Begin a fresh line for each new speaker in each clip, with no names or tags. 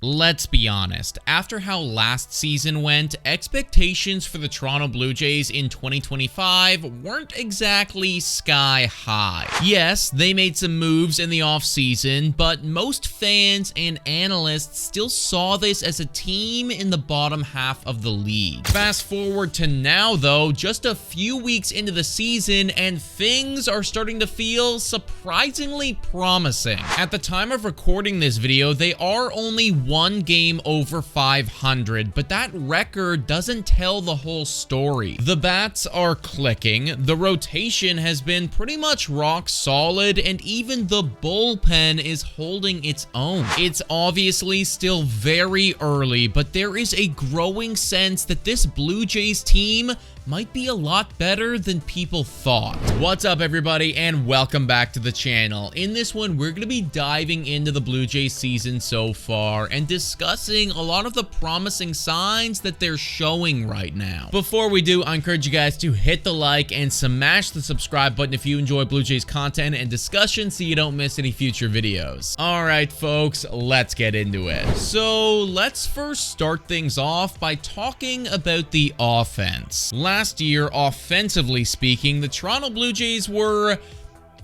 Let's be honest, after how last season went, expectations for the Toronto Blue Jays in 2025 weren't exactly sky high. Yes, they made some moves in the offseason, but most fans and analysts still saw this as a team in the bottom half of the league. Fast forward to now though, just a few weeks into the season, and things are starting to feel surprisingly promising. At the time of recording this video, they are only one game over 500, but that record doesn't tell the whole story. The bats are clicking, the rotation has been pretty much rock solid, and even the bullpen is holding its own. It's obviously still very early, but there is a growing sense that this Blue Jays team might be a lot better than people thought. What's up, everybody, and welcome back to the channel. In this one, we're going to be diving into the Blue Jays season so far and discussing a lot of the promising signs that they're showing right now. Before we do, I encourage you guys to hit the like and smash the subscribe button if you enjoy Blue Jays content and discussion so you don't miss any future videos. All right, folks, let's get into it. So let's first start things off by talking about the offense. Last year, offensively speaking, the Toronto Blue Jays were,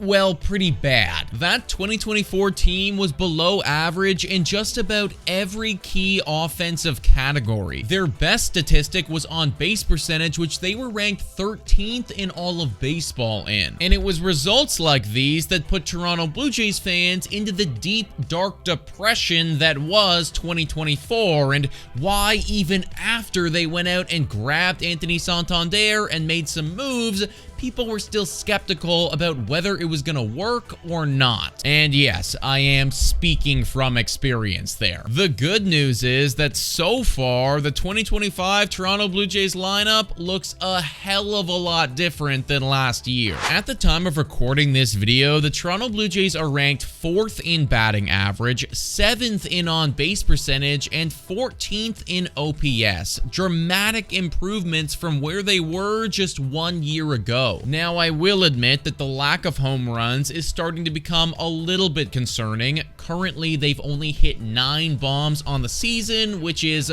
well, pretty bad. That 2024 team was below average in just about every key offensive category. Their best statistic was on base percentage, which they were ranked 13th in all of baseball in. And it was results like these that put Toronto Blue Jays fans into the deep, dark depression that was 2024, and why even after they went out and grabbed Anthony Santander and made some moves, people were still skeptical about whether it was going to work or not. And yes, I am speaking from experience there. The good news is that so far, the 2025 Toronto Blue Jays lineup looks a hell of a lot different than last year. At the time of recording this video, the Toronto Blue Jays are ranked 4th in batting average, 7th in on-base percentage, and 14th in OPS. Dramatic improvements from where they were just 1 year ago. Now, I will admit that the lack of home runs is starting to become a little bit concerning. Currently, they've only hit 9 bombs on the season, which is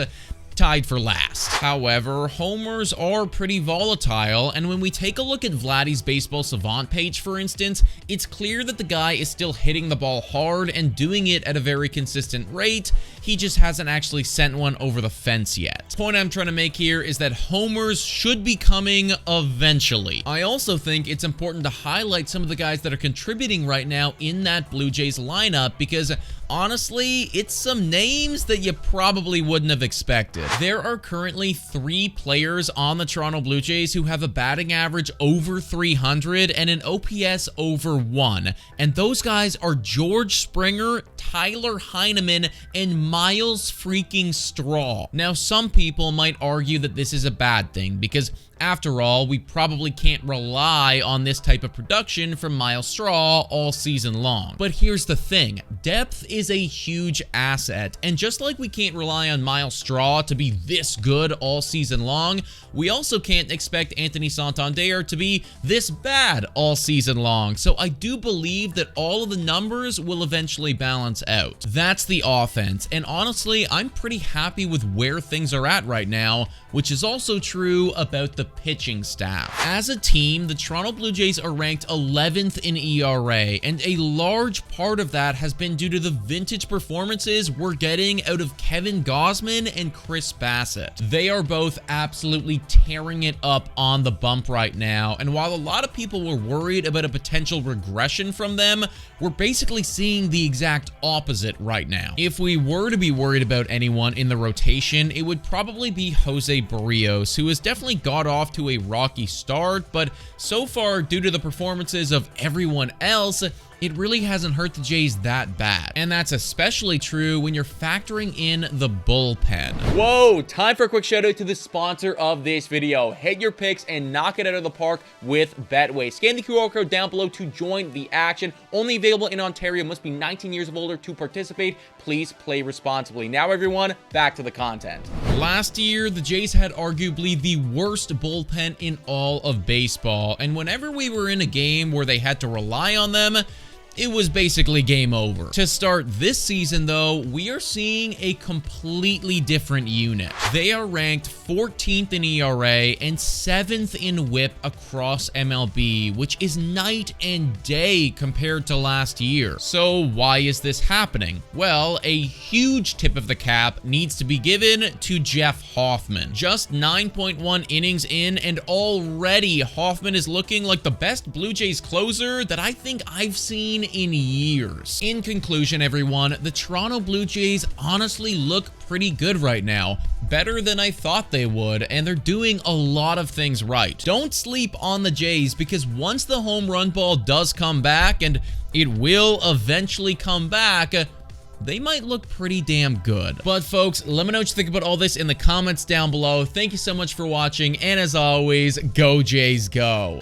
tied for last. However, homers are pretty volatile, and when we take a look at Vladdy's Baseball Savant page, for instance, it's clear that the guy is still hitting the ball hard and doing it at a very consistent rate. He just hasn't actually sent one over the fence yet. The point I'm trying to make here is that homers should be coming eventually. I also think it's important to highlight some of the guys that are contributing right now in that Blue Jays lineup, because honestly, it's some names that you probably wouldn't have expected. There are currently 3 players on the Toronto Blue Jays who have a batting average over 300 and an OPS over 1. And those guys are George Springer, Tyler Heineman, and Miles freaking Straw. Now, some people might argue that this is a bad thing because, after all, we probably can't rely on this type of production from Miles Straw all season long. But here's the thing, depth is a huge asset, and just like we can't rely on Miles Straw to be this good all season long, we also can't expect Anthony Santander to be this bad all season long. So I do believe that all of the numbers will eventually balance out. That's the offense, and honestly, I'm pretty happy with where things are at right now, which is also true about the pitching staff. As a team, the Toronto Blue Jays are ranked 11th in ERA, and a large part of that has been due to the vintage performances we're getting out of Kevin Gausman and Chris Bassett. They are both absolutely tearing it up on the bump right now, and while a lot of people were worried about a potential regression from them, we're basically seeing the exact opposite right now. If we were to be worried about anyone in the rotation, it would probably be Jose Barrios, who has definitely got off to a rocky start, but so far, due to the performances of everyone else, it really hasn't hurt the Jays that bad. And that's especially true when you're factoring in the bullpen. Whoa, time for a quick shout out to the sponsor of this video. Hit your picks and knock it out of the park with Betway. Scan the QR code down below to join the action. Only available in Ontario. Must be 19 years of older to participate. Please play responsibly. Now, everyone, back to the content. Last year, the Jays had arguably the worst bullpen in all of baseball. And whenever we were in a game where they had to rely on them, it was basically game over. To start this season, though, we are seeing a completely different unit. They are ranked 14th in ERA and 7th in WHIP across MLB, which is night and day compared to last year. So why is this happening? Well, a huge tip of the cap needs to be given to Jeff Hoffman. Just 9.1 innings in, and already Hoffman is looking like the best Blue Jays closer that I think I've seen in years. In conclusion, everyone, the Toronto Blue Jays honestly look pretty good right now. Better than I thought they would, and they're doing a lot of things right. Don't sleep on the Jays, because once the home run ball does come back, and it will eventually come back, they might look pretty damn good. But folks, let me know what you think about all this in the comments down below. Thank you so much for watching, and as always, go Jays go!